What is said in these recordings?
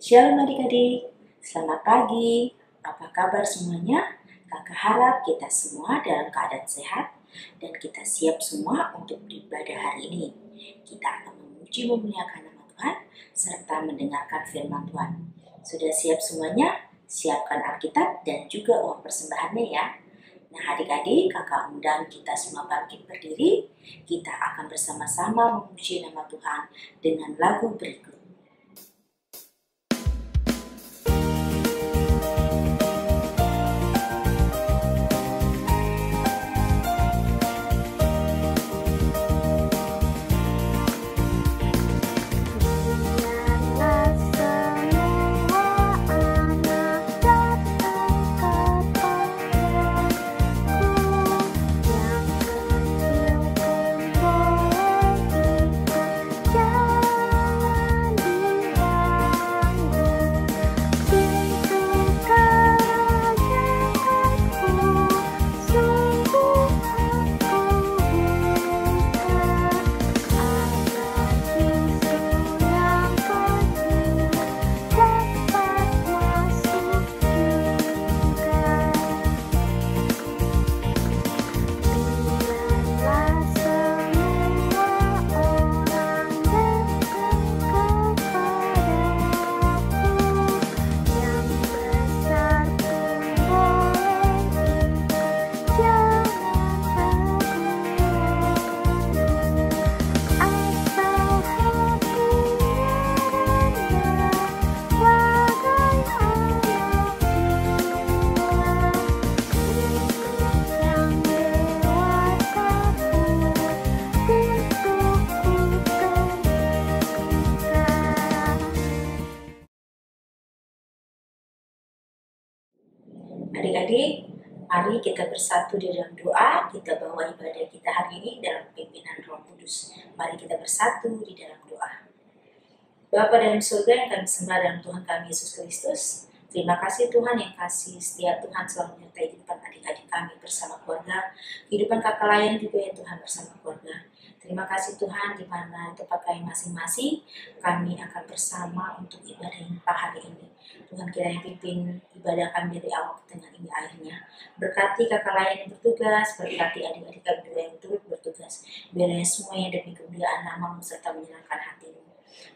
Shalom adik-adik, selamat pagi. Apa kabar semuanya? Kakak harap kita semua dalam keadaan sehat dan kita siap semua untuk beribadah hari ini. Kita akan memuji memuliakan nama Tuhan serta mendengarkan firman Tuhan. Sudah siap semuanya? Siapkan Alkitab dan juga uang persembahannya ya. Nah adik-adik, kakak undang kita semua bangkit berdiri. Kita akan bersama-sama memuji nama Tuhan dengan lagu berikut. Adik-adik, mari kita bersatu di dalam doa. Kita bawa ibadah kita hari ini dalam pimpinan Roh Kudus. Mari kita bersatu di dalam doa. Bapa dalam surga yang kami sembah dalam Tuhan kami Yesus Kristus, terima kasih Tuhan yang kasih setia Tuhan selalu menyertai kehidupan adik-adik kami bersama keluarga, kehidupan kakak layan juga ya Tuhan bersama keluarga. Terima kasih Tuhan di mana tempat kami masing-masing, kami akan bersama untuk ibadah hari ini. Tuhan kiranya pimpin ibadah kami dari awal ke tengah ini akhirnya. Berkati kakak lain yang bertugas, berkati adik-adik kami juga yang turut bertugas. Biarlah semuanya demi kemuliaan nama-Mu serta menyenangkan hati-Mu.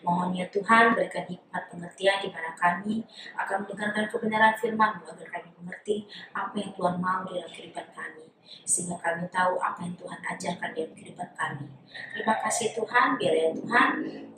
Mohon ya Tuhan berikan hikmat pengertian di mana kami akan mendengarkan kebenaran firman-Mu agar kami mengerti apa yang Tuhan mau dalam kehidupan kami. Sehingga kami tahu apa yang Tuhan ajarkan dalam kehidupan kami. Terima kasih Tuhan, biarlah Tuhan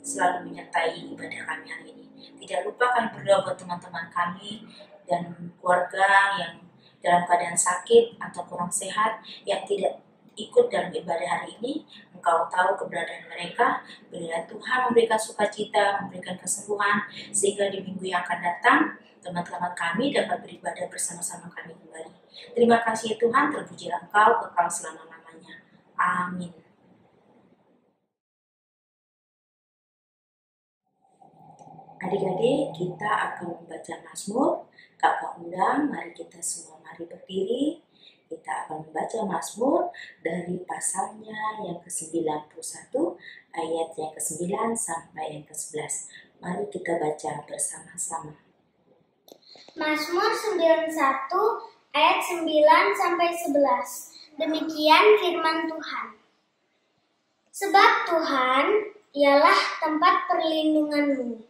selalu menyertai ibadah kami hari ini. Tidak lupa kami berdoa buat teman-teman kami dan keluarga yang dalam keadaan sakit atau kurang sehat yang tidak ikut dalam ibadah hari ini. Engkau tahu keberadaan mereka. Berilah Tuhan memberikan sukacita, memberikan kesembuhan sehingga di minggu yang akan datang teman-teman kami dapat beribadah bersama-sama kami kembali. Terima kasih Tuhan, terpujilah Engkau kekal selama-lamanya. Amin. Adik-adik, kita akan membaca Mazmur. Kakak undang, mari kita semua berdiri. Kita akan membaca Mazmur dari pasalnya yang ke-91, ayat yang ke-9 sampai yang ke-11. Mari kita baca bersama-sama. Mazmur 91 ayat 9 sampai 11. Demikian firman Tuhan. Sebab Tuhan ialah tempat perlindunganmu.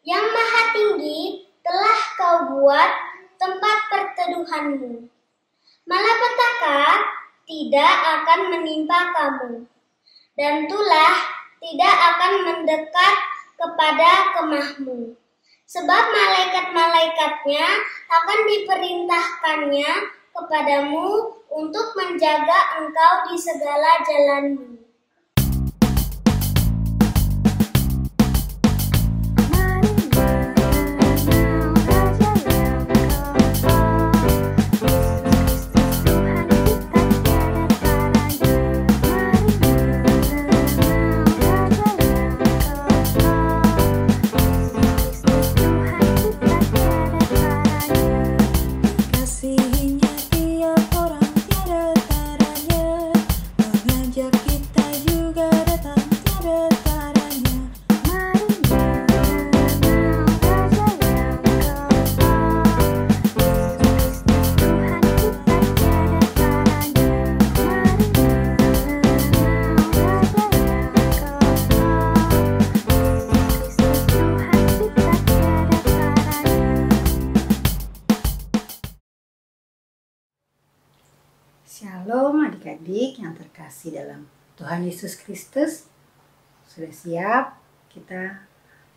Yang maha tinggi telah kau buat tempat perteduhanmu. Malapetaka tidak akan menimpa kamu, dan tulah tidak akan mendekat kepada kemahmu. Sebab malaikat-malaikatnya akan diperintahkannya kepadamu untuk menjaga engkau di segala jalanmu. Kasihnya tiap orang tiada taranya, mengajak kita adik-adik yang terkasih dalam Tuhan Yesus Kristus. Sudah siap? Kita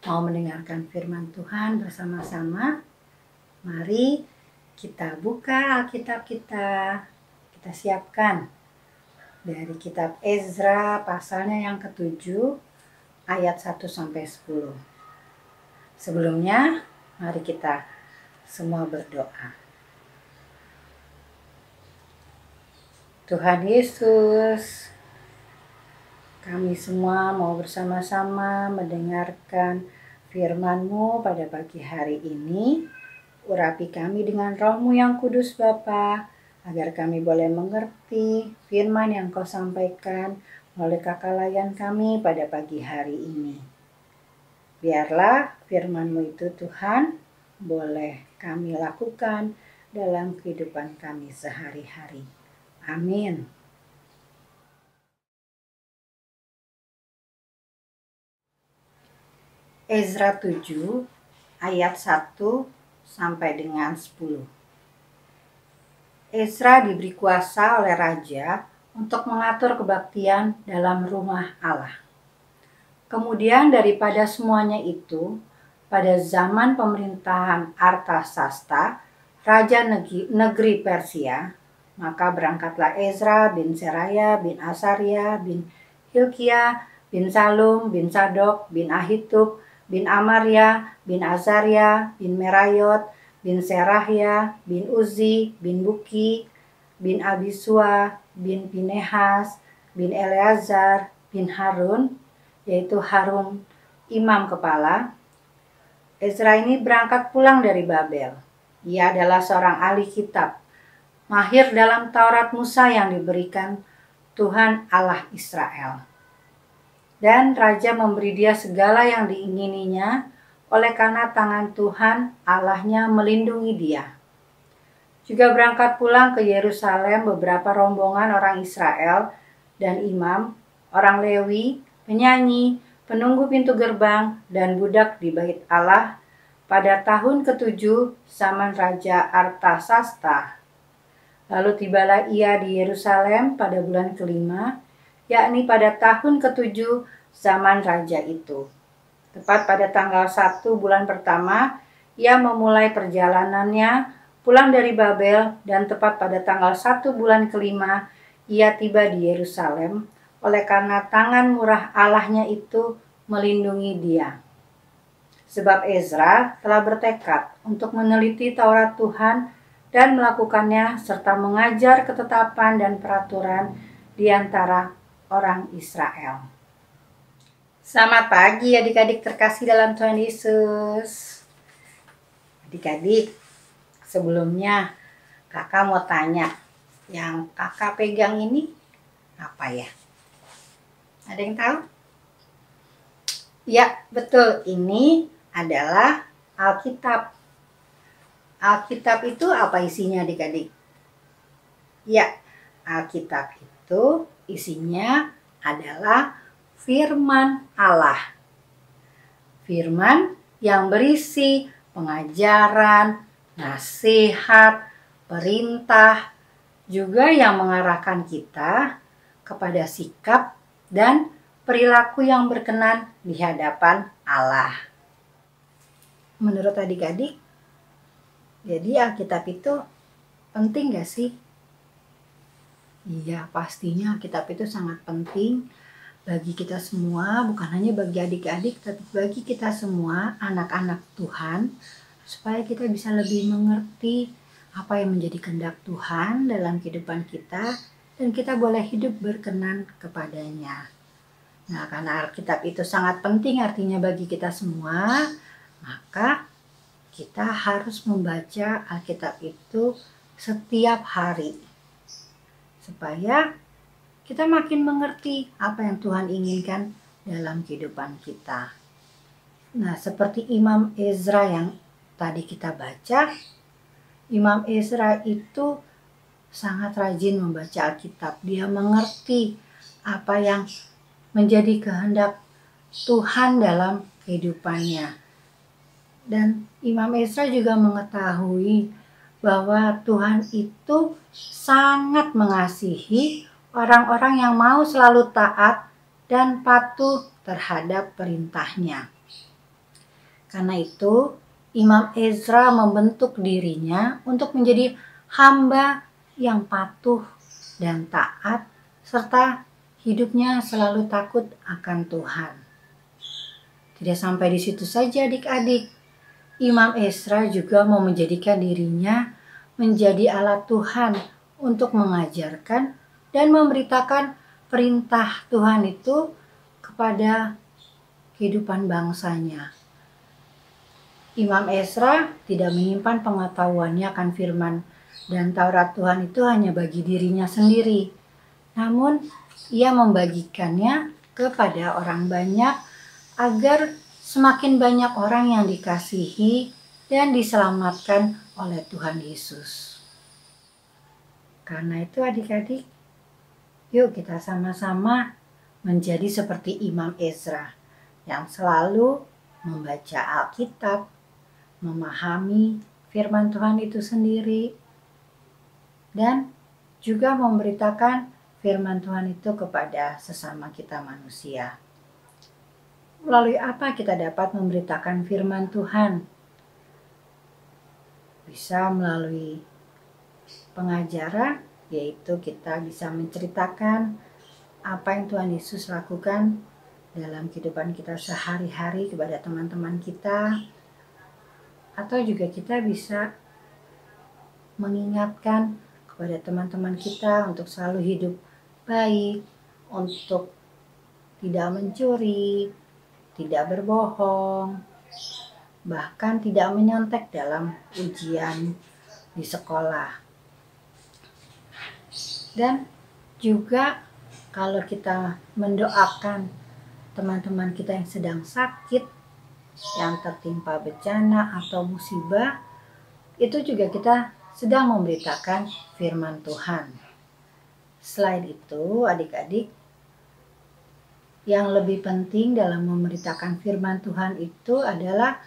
mau mendengarkan firman Tuhan bersama-sama. Mari kita buka Alkitab kita. Kita siapkan dari kitab Ezra pasalnya yang ke-7 ayat 1-10. Sebelumnya, mari kita semua berdoa. Tuhan Yesus, kami semua mau bersama-sama mendengarkan firman-Mu pada pagi hari ini. Urapi kami dengan Roh-Mu yang kudus Bapa, agar kami boleh mengerti firman yang Kau sampaikan melalui kakak layan kami pada pagi hari ini. Biarlah firman-Mu itu Tuhan boleh kami lakukan dalam kehidupan kami sehari-hari. Amin. Ezra 7 ayat 1 sampai dengan 10. Ezra diberi kuasa oleh raja untuk mengatur kebaktian dalam rumah Allah. Kemudian daripada semuanya itu, pada zaman pemerintahan Artasasta, raja negeri Persia, maka berangkatlah Ezra bin Seraya bin Asaria bin Hilkia bin Salum bin Sadok bin Ahitub bin Amaria bin Azaria bin Merayot bin Serahya bin Uzi bin Buki bin Abisua bin Pinehas bin Eleazar bin Harun, yaitu Harun imam kepala. Ezra ini berangkat pulang dari Babel. Ia adalah seorang ahli kitab, mahir dalam Taurat Musa yang diberikan Tuhan Allah Israel. Dan raja memberi dia segala yang diingininya, oleh karena tangan Tuhan Allahnya melindungi dia. Juga berangkat pulang ke Yerusalem beberapa rombongan orang Israel dan imam, orang Lewi, penyanyi, penunggu pintu gerbang, dan budak di bait Allah pada tahun ke-7 zaman Raja Artasasta. Lalu tibalah ia di Yerusalem pada bulan ke-5, yakni pada tahun ke-7 zaman raja itu. Tepat pada tanggal 1 bulan pertama, ia memulai perjalanannya pulang dari Babel, dan tepat pada tanggal 1 bulan ke-5, ia tiba di Yerusalem, oleh karena tangan murah Allahnya itu melindungi dia. Sebab Ezra telah bertekad untuk meneliti Taurat Tuhan dan melakukannya serta mengajar ketetapan dan peraturan di antara orang Israel. Selamat pagi adik-adik terkasih dalam Tuhan Yesus. Adik-adik, sebelumnya kakak mau tanya, yang kakak pegang ini apa ya? Ada yang tahu? Ya, betul, ini adalah Alkitab. Alkitab itu apa isinya adik-adik? Ya, Alkitab itu isinya adalah firman Allah. Firman yang berisi pengajaran, nasihat, perintah, juga yang mengarahkan kita kepada sikap dan perilaku yang berkenan di hadapan Allah. Menurut adik-adik, jadi Alkitab itu penting gak sih? Iya, pastinya Alkitab itu sangat penting bagi kita semua, bukan hanya bagi adik-adik, tapi bagi kita semua, anak-anak Tuhan, supaya kita bisa lebih mengerti apa yang menjadi kehendak Tuhan dalam kehidupan kita, dan kita boleh hidup berkenan kepadanya. Nah, karena Alkitab itu sangat penting artinya bagi kita semua, maka kita harus membaca Alkitab itu setiap hari, supaya kita makin mengerti apa yang Tuhan inginkan dalam kehidupan kita. Nah, seperti Imam Ezra yang tadi kita baca, Imam Ezra itu sangat rajin membaca Alkitab. Dia mengerti apa yang menjadi kehendak Tuhan dalam kehidupannya. Dan Imam Ezra juga mengetahui bahwa Tuhan itu sangat mengasihi orang-orang yang mau selalu taat dan patuh terhadap perintahnya. Karena itu, Imam Ezra membentuk dirinya untuk menjadi hamba yang patuh dan taat, serta hidupnya selalu takut akan Tuhan. Tidak sampai di situ saja adik-adik. Imam Ezra juga mau menjadikan dirinya menjadi alat Tuhan untuk mengajarkan dan memberitakan perintah Tuhan itu kepada kehidupan bangsanya. Imam Ezra tidak menyimpan pengetahuannya akan firman dan Taurat Tuhan itu hanya bagi dirinya sendiri. Namun, ia membagikannya kepada orang banyak agar semakin banyak orang yang dikasihi dan diselamatkan oleh Tuhan Yesus. Karena itu adik-adik, yuk kita sama-sama menjadi seperti Imam Ezra yang selalu membaca Alkitab, memahami firman Tuhan itu sendiri, dan juga memberitakan firman Tuhan itu kepada sesama kita manusia. Melalui apa kita dapat memberitakan firman Tuhan? Bisa melalui pengajaran, yaitu kita bisa menceritakan apa yang Tuhan Yesus lakukan dalam kehidupan kita sehari-hari kepada teman-teman kita. Atau juga kita bisa mengingatkan kepada teman-teman kita untuk selalu hidup baik, untuk tidak mencuri, tidak berbohong, bahkan tidak menyontek dalam ujian di sekolah. Dan juga kalau kita mendoakan teman-teman kita yang sedang sakit, yang tertimpa bencana atau musibah, itu juga kita sedang memberitakan firman Tuhan. Selain itu, adik-adik, yang lebih penting dalam memberitakan firman Tuhan itu adalah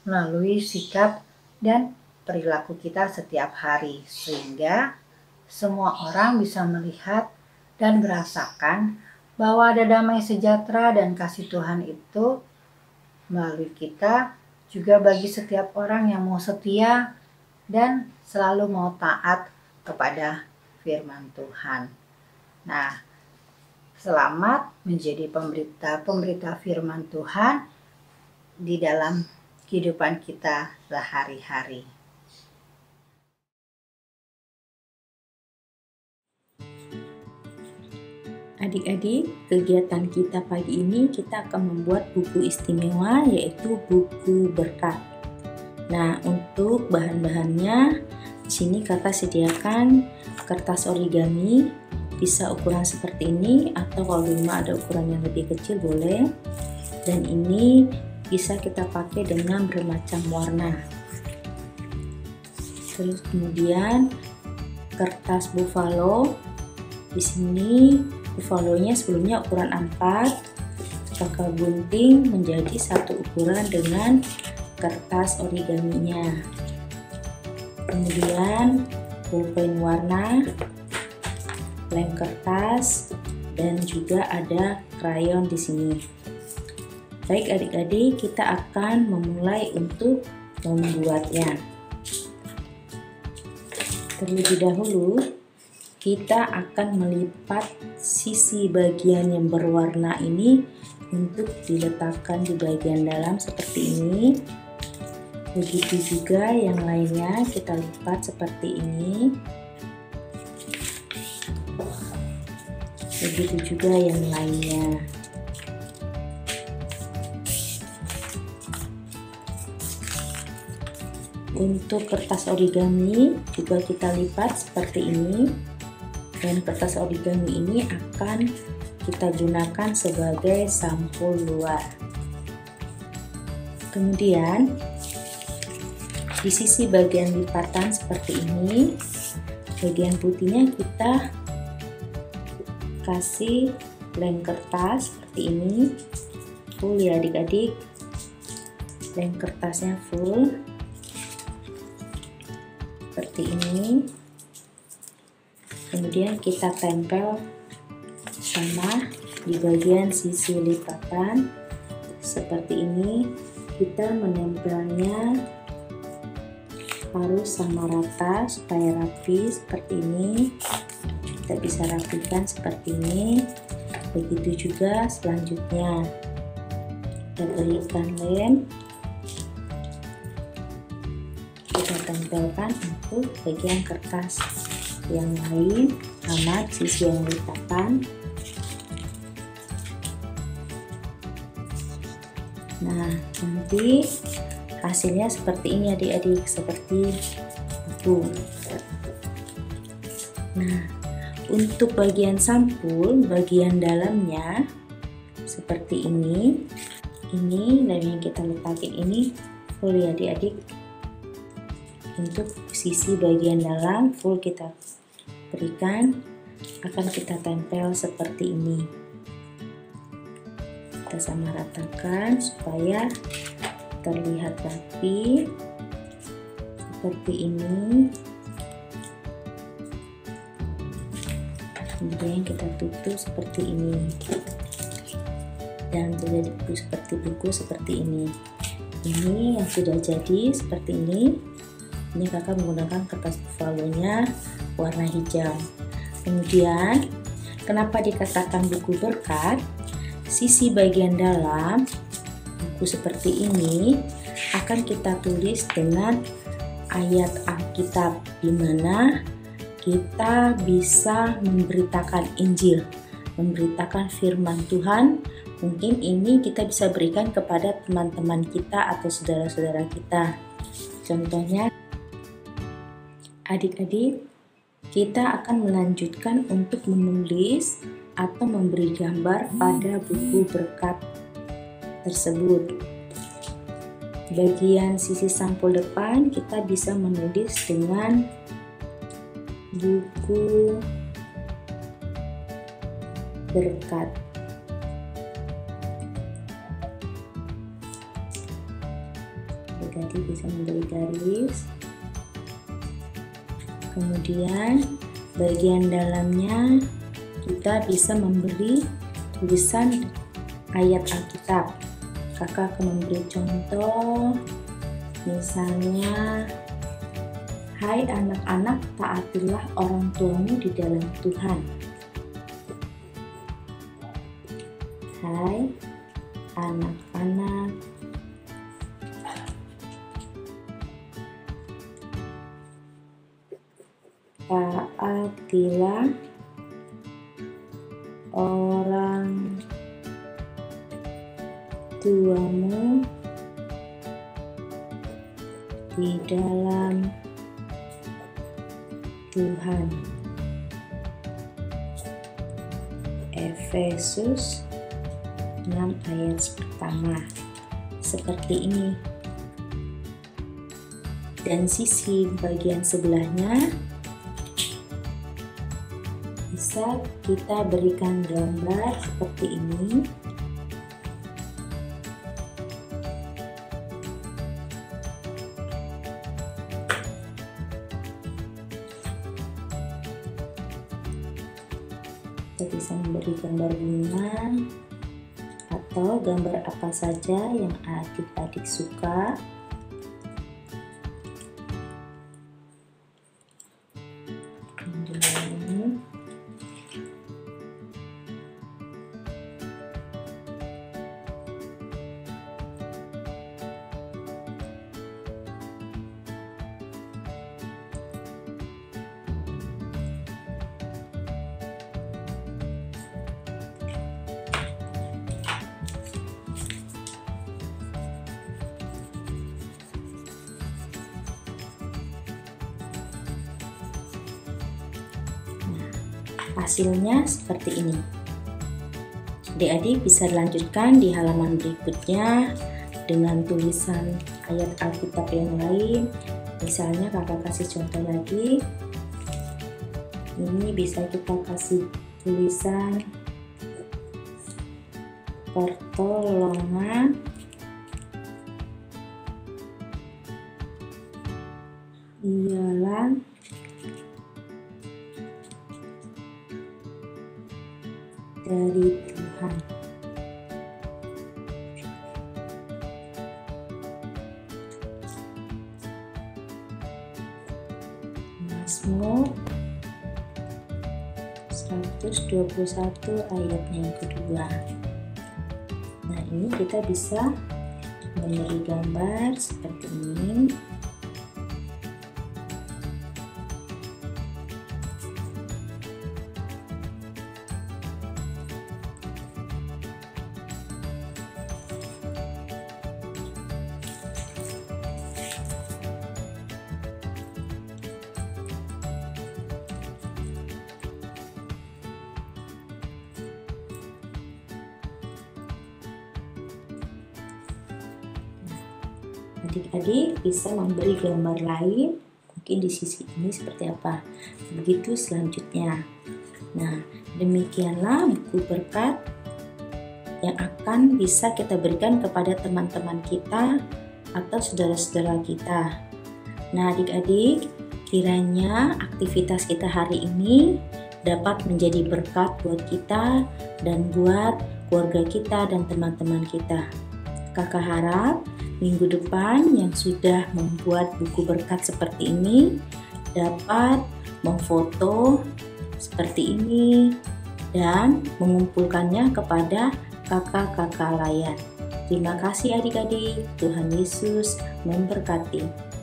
melalui sikap dan perilaku kita setiap hari, sehingga semua orang bisa melihat dan merasakan bahwa ada damai sejahtera dan kasih Tuhan itu melalui kita, juga bagi setiap orang yang mau setia dan selalu mau taat kepada firman Tuhan. Nah, selamat menjadi pemberita firman Tuhan di dalam kehidupan kita sehari-hari. Adik-adik, kegiatan kita pagi ini kita akan membuat buku istimewa, yaitu buku berkat. Nah, untuk bahan-bahannya di sini kakak sediakan kertas origami, bisa ukuran seperti ini, atau kalau di rumah ada ukuran yang lebih kecil boleh. Dan ini bisa kita pakai dengan bermacam warna. Terus kemudian kertas buffalo. Di sini buffalo-nya sebelumnya ukuran 4, kakak gunting menjadi satu ukuran dengan kertas origaminya. Kemudian pulpen warna, lem kertas, dan juga ada krayon di sini. Baik adik-adik, kita akan memulai untuk membuatnya. Terlebih dahulu, kita akan melipat sisi bagian yang berwarna ini untuk diletakkan di bagian dalam seperti ini. Begitu juga yang lainnya kita lipat seperti ini. Begitu juga yang lainnya. Untuk kertas origami juga kita lipat seperti ini. Dan kertas origami ini akan kita gunakan sebagai sampul luar. Kemudian di sisi bagian lipatan seperti ini, bagian putihnya kita kasih lem kertas seperti ini, full ya adik-adik, lem kertasnya full seperti ini. Kemudian kita tempel sama di bagian sisi lipatan seperti ini. Kita menempelnya harus sama rata supaya rapi seperti ini. Kita bisa rapikan seperti ini. Begitu juga selanjutnya, kita berikan lem, kita tempelkan untuk bagian kertas yang lain sama sisi yang lipatan. Nah, nanti hasilnya seperti ini adik-adik, seperti itu. Nah, untuk bagian sampul, bagian dalamnya seperti ini. Ini lem yang kita letakin ini full ya adik-adik. Untuk sisi bagian dalam full kita berikan, akan kita tempel seperti ini. Kita sama ratakan supaya terlihat rapi seperti ini. Kemudian kita tutup seperti ini dan menjadi buku seperti ini. Ini yang sudah jadi seperti ini. Ini kakak menggunakan kertas buffalo-nya warna hijau. Kemudian kenapa dikatakan buku berkat? Sisi bagian dalam buku seperti ini akan kita tulis dengan ayat Alkitab, di mana kita bisa memberitakan Injil, memberitakan firman Tuhan. Mungkin ini kita bisa berikan kepada teman-teman kita atau saudara-saudara kita. Contohnya, adik-adik, kita akan melanjutkan untuk menulis atau memberi gambar pada buku berkat tersebut. Bagian sisi sampul depan kita bisa menulis dengan buku berkat. Jadi bisa memberi garis. Kemudian bagian dalamnya kita bisa memberi tulisan ayat Alkitab. Kakak akan memberi contoh, misalnya, hai anak-anak, taatilah orang tuamu di dalam Tuhan. Hai anak-anak, taatilah orang tuamu di dalam Tuhan. Efesus 6 ayat pertama. Seperti ini. Dan sisi bagian sebelahnya bisa kita berikan gambar seperti ini. Kita bisa memberi gambar bunga atau gambar apa saja yang adik-adik suka. Hasilnya seperti ini. Adik-adik bisa dilanjutkan di halaman berikutnya dengan tulisan ayat Alkitab yang lain. Misalnya kakak kasih contoh lagi. Ini bisa kita kasih tulisan pertolongan ialah dari Tuhan. Mazmur 121 ayatnya yang kedua. Nah, ini kita bisa memberi gambar seperti ini. Adik-adik bisa memberi gambar lain, mungkin di sisi ini seperti apa. Begitu selanjutnya. Nah, demikianlah buku berkat yang akan bisa kita berikan kepada teman-teman kita atau saudara-saudara kita. Nah, adik-adik, kiranya aktivitas kita hari ini dapat menjadi berkat buat kita dan buat keluarga kita dan teman-teman kita. Kakak harap minggu depan yang sudah membuat buku berkat seperti ini dapat memfoto seperti ini dan mengumpulkannya kepada kakak-kakak layan. Terima kasih adik-adik, Tuhan Yesus memberkati.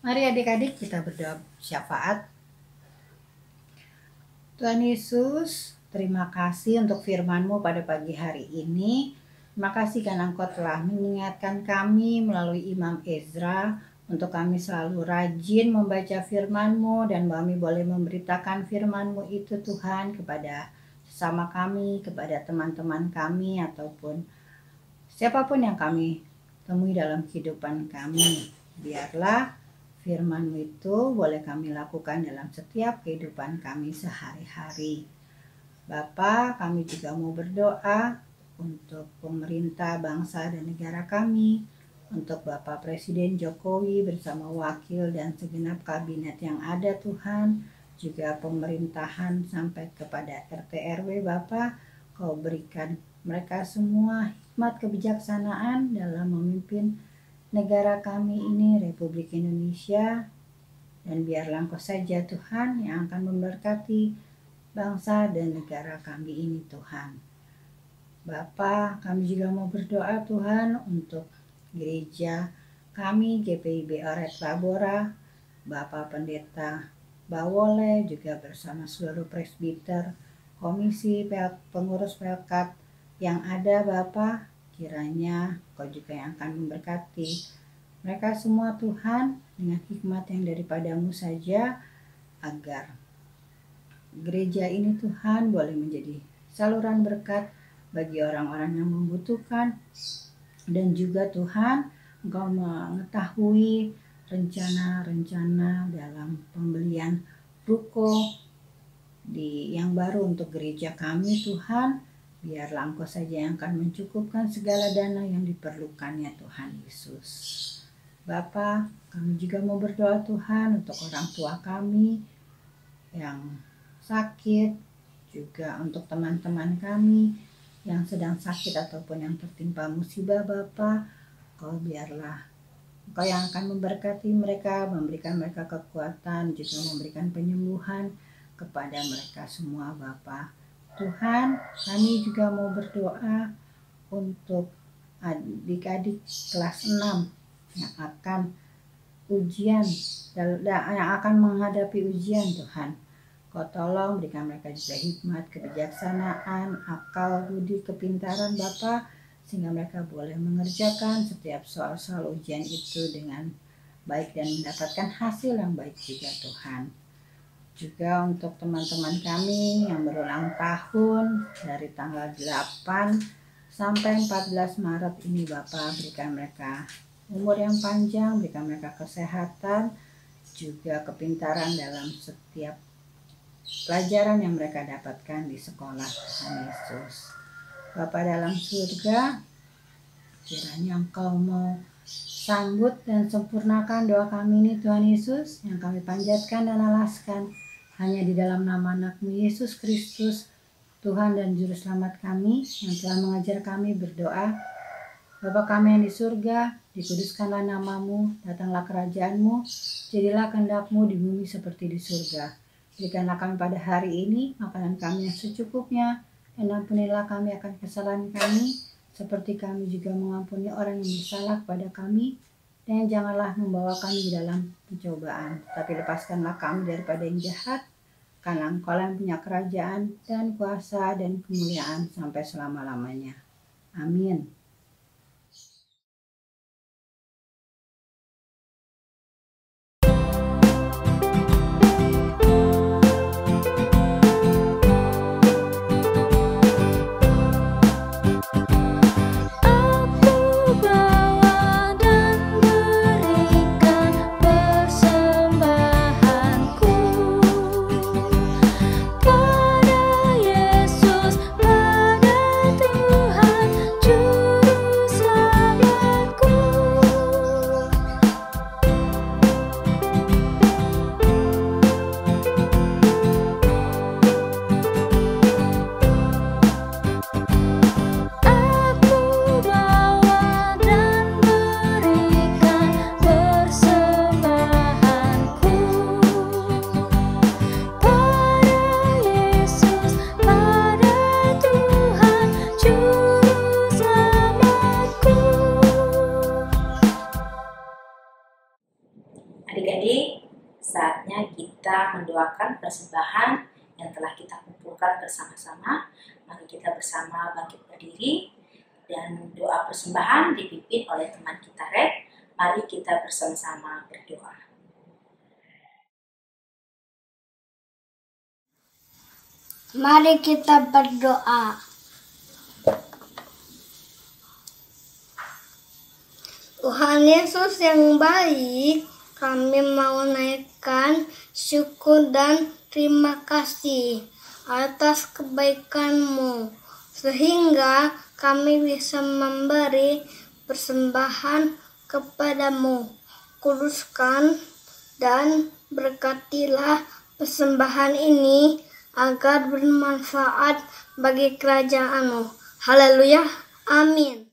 Mari adik-adik kita berdoa syafaat. Tuhan Yesus, terima kasih untuk firman-Mu pada pagi hari ini. Terima kasih karena Engkau telah mengingatkan kami melalui Imam Ezra untuk kami selalu rajin membaca firman-Mu dan kami boleh memberitakan firman-Mu itu Tuhan kepada sesama kami, kepada teman-teman kami ataupun siapapun yang kami temui dalam kehidupan kami. Biarlah firman-Mu itu boleh kami lakukan dalam setiap kehidupan kami sehari-hari. Bapa, kami juga mau berdoa untuk pemerintah, bangsa, dan negara kami, untuk Bapak Presiden Jokowi bersama wakil dan segenap kabinet yang ada Tuhan, juga pemerintahan sampai kepada RT RW Bapak, Kau berikan mereka semua hikmat kebijaksanaan dalam memimpin negara kami ini, Republik Indonesia, dan biarlah Engkau saja Tuhan yang akan memberkati bangsa dan negara kami ini Tuhan. Bapa, kami juga mau berdoa Tuhan untuk gereja kami, GPIB Oret Labora, Bapak Pendeta Bawole juga bersama seluruh presbiter, komisi, pengurus pelkat yang ada Bapa, kiranya Kau juga yang akan memberkati mereka semua Tuhan dengan hikmat yang daripadamu saja, agar gereja ini Tuhan boleh menjadi saluran berkat bagi orang-orang yang membutuhkan, dan juga Tuhan Engkau mengetahui rencana-rencana dalam pembelian ruko yang baru untuk gereja kami Tuhan. Biarlah Engkau saja yang akan mencukupkan segala dana yang diperlukannya Tuhan Yesus. Bapa, kami juga mau berdoa Tuhan untuk orang tua kami yang sakit, juga untuk teman-teman kami yang sedang sakit ataupun yang tertimpa musibah Bapa. Kau biarlah Engkau yang akan memberkati mereka, memberikan mereka kekuatan, juga memberikan penyembuhan kepada mereka semua Bapa. Tuhan, kami juga mau berdoa untuk adik-adik kelas 6 yang akan ujian, yang akan menghadapi ujian Tuhan. Kau tolong berikan mereka juga hikmat, kebijaksanaan, akal, budi, kepintaran Bapa, sehingga mereka boleh mengerjakan setiap soal-soal ujian itu dengan baik dan mendapatkan hasil yang baik juga Tuhan. Juga untuk teman-teman kami yang berulang tahun dari tanggal 8 sampai 14 Maret ini Bapak, berikan mereka umur yang panjang, berikan mereka kesehatan, juga kepintaran dalam setiap pelajaran yang mereka dapatkan di sekolah Tuhan Yesus. Bapa dalam surga, kiranya Engkau mau sambut dan sempurnakan doa kami ini Tuhan Yesus, yang kami panjatkan dan alaskan hanya di dalam nama anak-Mu Yesus Kristus, Tuhan dan Juru Selamat kami, yang telah mengajar kami berdoa. Bapa kami yang di surga, dikuduskanlah nama-Mu, datanglah kerajaan-Mu, jadilah kehendak-Mu di bumi seperti di surga. Berikanlah kami pada hari ini makanan kami yang secukupnya, dan ampunilah kami akan kesalahan kami, seperti kami juga mengampuni orang yang bersalah kepada kami. Dan janganlah membawa kami di dalam pencobaan, tapi lepaskanlah kami daripada yang jahat, karena Engkau yang punya kerajaan dan kuasa dan kemuliaan sampai selama-lamanya. Amin. Adik-adik, saatnya kita mendoakan persembahan yang telah kita kumpulkan bersama-sama. Mari kita bersama bangkit berdiri, dan doa persembahan dipimpin oleh teman kita Red. Mari kita bersama-sama berdoa. Mari kita berdoa. Tuhan Yesus yang baik, kami mau naikkan syukur dan terima kasih atas kebaikan-Mu, sehingga kami bisa memberi persembahan kepadamu. Kuduskan dan berkatilah persembahan ini agar bermanfaat bagi kerajaan-Mu. Haleluya, amin.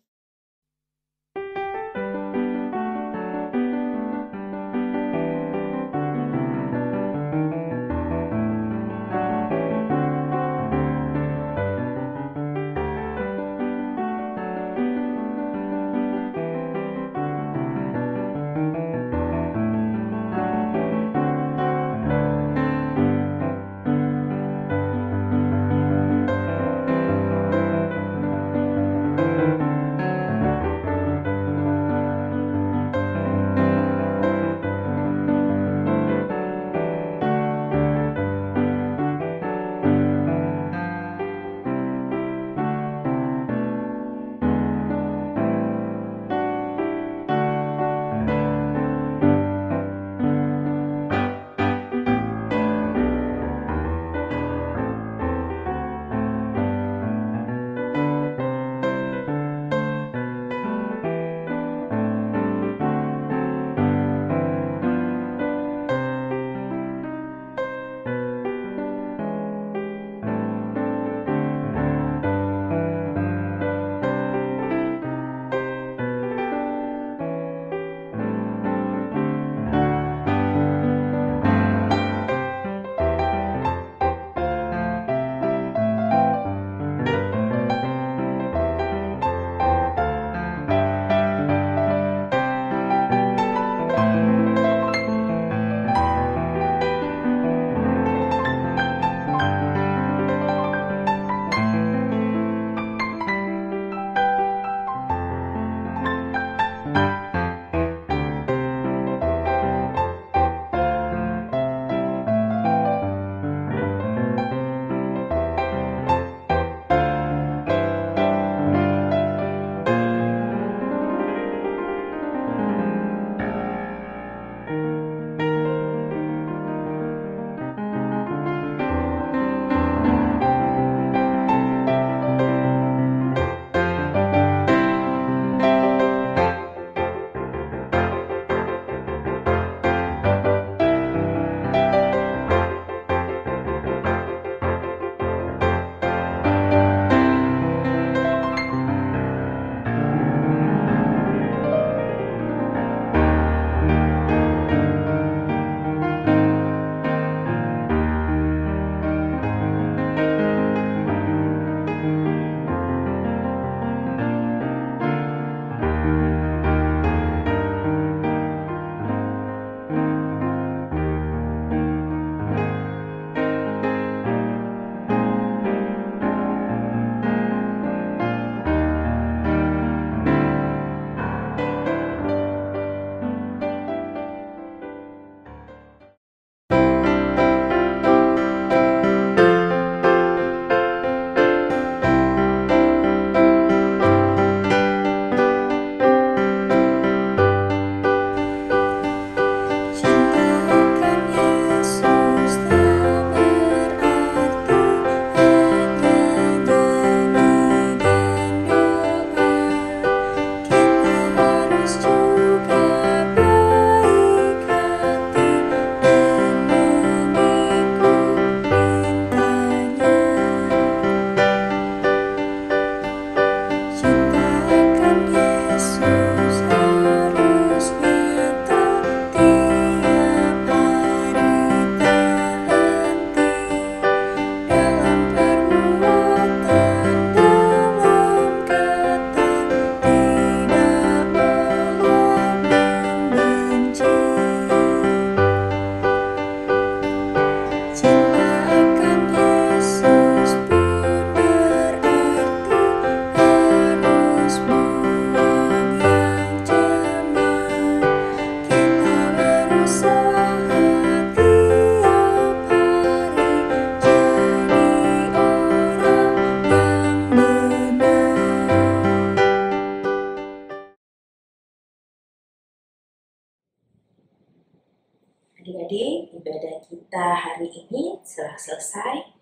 adik-adik, ibadah kita hari ini telah selesai.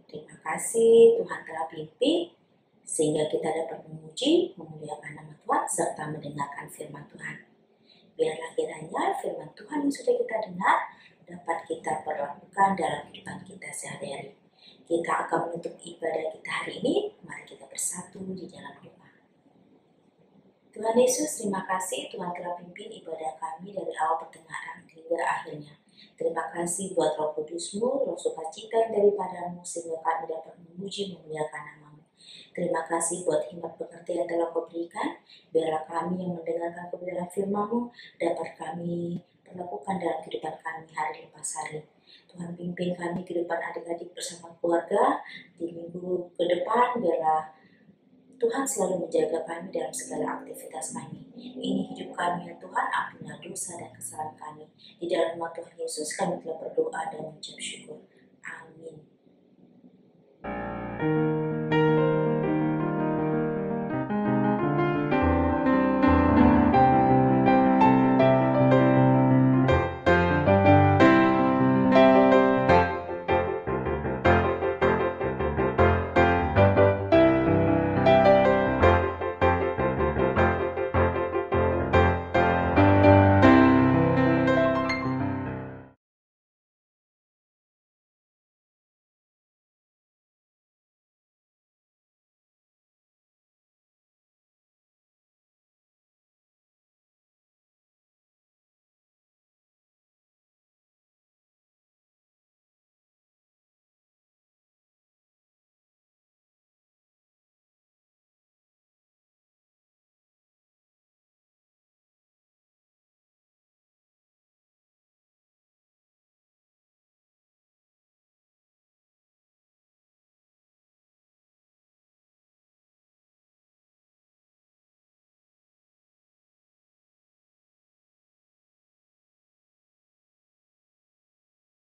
Terima kasih Tuhan telah pimpin sehingga kita dapat memuji, memuliakan nama Tuhan serta mendengarkan firman Tuhan. Biarlah kiranya firman Tuhan yang sudah kita dengar dapat kita perlakukan dalam kehidupan kita sehari-hari. Kita akan menutup ibadah kita hari ini. Mari kita bersatu di dalam doa. Tuhan Yesus, terima kasih Tuhan telah pimpin ibadah kami dari awal pertengahan hingga akhirnya. Terima kasih buat Roh Kudus-Mu, Roh sukacita yang daripadamu sehingga kami dapat memuji memuliakan nama-Mu. Terima kasih buat hikmat pengertian yang telah Kau berikan. Biarlah kami yang mendengarkan kebenaran firman-Mu dapat kami perlakukan dalam kehidupan kami hari lepas hari. Tuhan pimpin kami kehidupan adik-adik bersama keluarga di minggu ke depan. Biarlah Tuhan selalu menjaga kami dalam segala aktivitas kami. Ini hidup kami ya Tuhan, ampunilah dosa dan kesalahan kami. Di dalam nama Tuhan Yesus kami telah berdoa dan mengucap syukur. Amin.